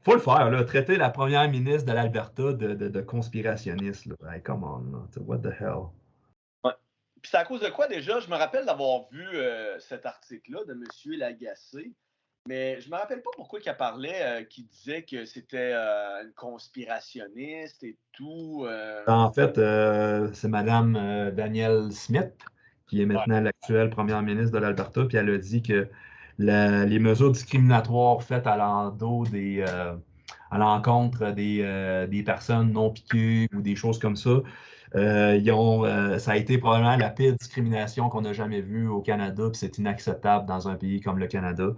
Faut le faire, là. Traiter la première ministre de l'Alberta de conspirationniste, là. Hey, come on, là. What the hell? Ouais. Puis c'est à cause de quoi déjà? Je me rappelle d'avoir vu cet article-là de M. Lagacé, mais je me rappelle pas pourquoi il parlait, qu'il disait que c'était une conspirationniste et tout. En fait, c'est Mme Danielle Smith, qui est Ouais. maintenant l'actuelle première ministre de l'Alberta, puis elle a dit que les mesures discriminatoires faites à l'encontre des personnes non piquées ou des choses comme ça, ça a été probablement la pire discrimination qu'on a jamais vue au Canada, puis c'est inacceptable dans un pays comme le Canada.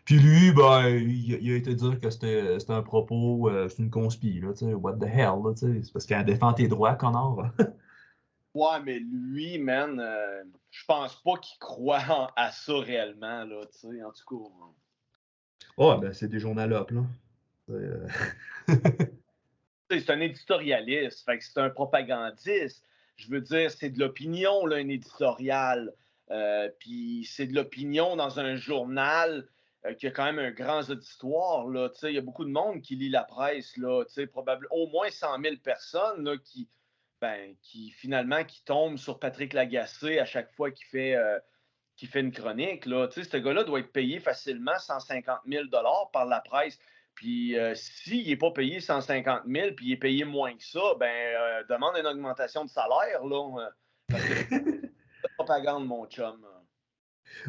Puis lui, ben, il a été dire que c'était un propos, c'est une conspi, là, tu sais, what the hell, là, tu sais, c'est parce qu'elle défend tes droits, connard. Ouais, mais lui, man, je pense pas qu'il croit à ça réellement, là, tu sais, en tout cas. Oh, ben, c'est des journalopes, là. C'est, C'est un éditorialiste, fait que c'est un propagandiste. Je veux dire, c'est de l'opinion, là, un éditorial. Puis c'est de l'opinion dans un journal qui a quand même un grand auditoire. Là. Il y a beaucoup de monde qui lit la presse, là, probablement au moins 100 000 personnes là, qui finalement qui tombent sur Patrick Lagacé à chaque fois qu'il fait une chronique. Là. Ce gars-là doit être payé facilement 150 000 par la presse. Puis s'il n'est pas payé 150 000 puis il est payé moins que ça, demande une augmentation de salaire, là, parce que c'est de la propagande, mon chum.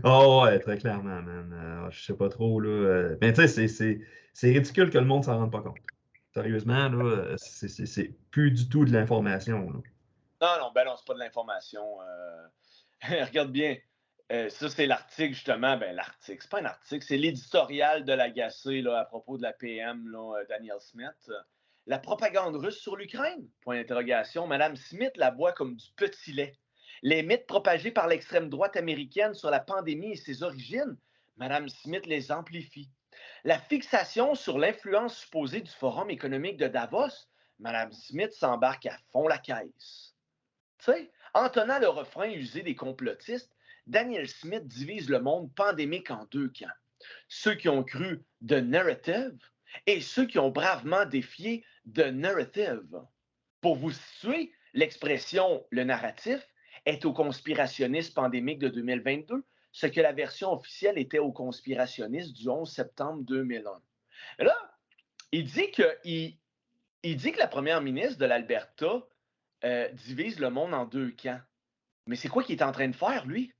Oh, ouais, très clairement, man. Je sais pas trop, là. Mais tu sais, c'est ridicule que le monde s'en rende pas compte. Sérieusement, là, c'est plus du tout de l'information, là. Non, non, ben non, c'est pas de l'information. Regarde bien. Ça, c'est l'article, justement. Ben, l'article, c'est pas un article, c'est l'éditorial de l'Agacé là, à propos de la PM, là, Daniel Smith. La propagande russe sur l'Ukraine? Point d'interrogation. Madame Smith la boit comme du petit lait. Les mythes propagés par l'extrême droite américaine sur la pandémie et ses origines? Madame Smith les amplifie. La fixation sur l'influence supposée du Forum économique de Davos? Madame Smith s'embarque à fond la caisse. Tu sais, entonnant le refrain usé des complotistes, Daniel Smith divise le monde pandémique en deux camps. Ceux qui ont cru The Narrative et ceux qui ont bravement défié The Narrative. Pour vous situer, l'expression le narratif est au conspirationniste pandémique de 2022, ce que la version officielle était au conspirationniste du 11 septembre 2001. Là, il dit que, il dit que la première ministre de l'Alberta divise le monde en deux camps. Mais c'est quoi qu'il est en train de faire, lui?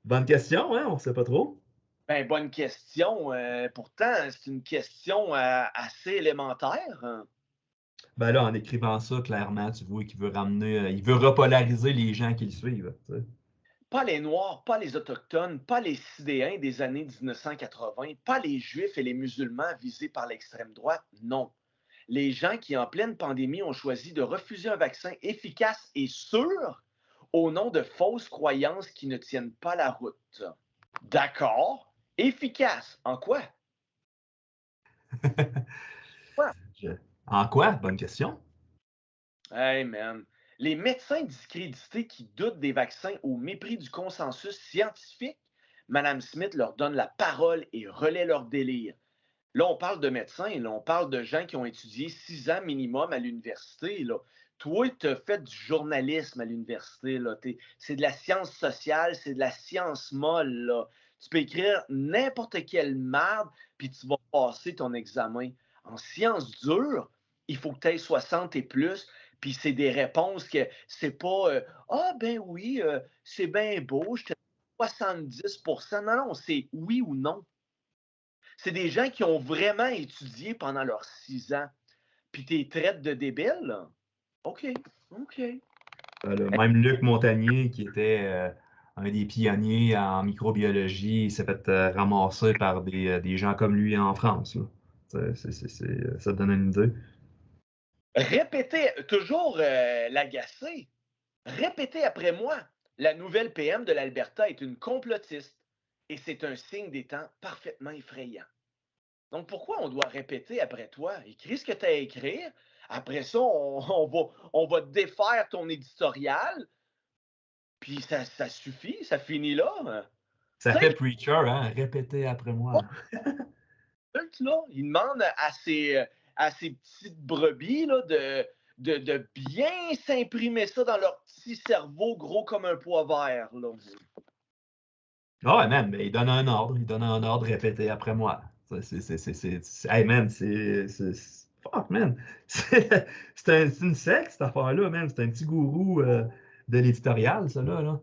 Bonne question, hein? On sait pas trop. Ben, bonne question. Pourtant, c'est une question assez élémentaire, hein. Ben là, en écrivant ça, clairement, tu vois qu'il veut ramener, il veut repolariser les gens qui le suivent, tu sais. Pas les Noirs, pas les Autochtones, pas les Sidéens des années 1980, pas les Juifs et les musulmans visés par l'extrême droite, non. Les gens qui, en pleine pandémie, ont choisi de refuser un vaccin efficace et sûr au nom de fausses croyances qui ne tiennent pas la route. D'accord. Efficace. En quoi? Quoi? Je- En quoi? Bonne question. Hey, man. Les médecins discrédités qui doutent des vaccins au mépris du consensus scientifique, Madame Smith leur donne la parole et relaie leur délire. Là, on parle de médecins, là, on parle de gens qui ont étudié 6 ans minimum à l'université. Là. Toi, tu as fait du journalisme à l'université. Là. C'est de la science sociale, c'est de la science molle. Là. Tu peux écrire n'importe quelle merde, puis tu vas passer ton examen. En sciences dures, il faut que tu aies 60 et plus, puis c'est des réponses que c'est pas ah ben oui, c'est bien beau, je te 70%. Non, non, c'est oui ou non. C'est des gens qui ont vraiment étudié pendant leurs 6 ans. Puis tu les traites de débiles? OK, OK. Même Luc Montagnier, qui était un des pionniers en microbiologie, il s'est fait ramasser par des gens comme lui en France, là. Ça te donne une idée. Répétez, toujours l'agacé. Répétez après moi. La nouvelle PM de l'Alberta est une complotiste. Et c'est un signe des temps parfaitement effrayant. Donc pourquoi on doit répéter après toi? Écris ce que tu as à écrire. Après ça, on va défaire ton éditorial. Puis ça suffit, ça finit là. Ça Tu sais, fait preacher, hein? Répétez après moi. minutes, là, il demande à ses petites brebis là, de bien s'imprimer ça dans leur petit cerveau gros comme un pois vert. Là. Ah ouais, man, mais il donne un ordre répété après moi. Hey, man, fuck, man. C'est une secte, cette affaire-là, man. C'est un petit gourou de l'éditorial, ça, là.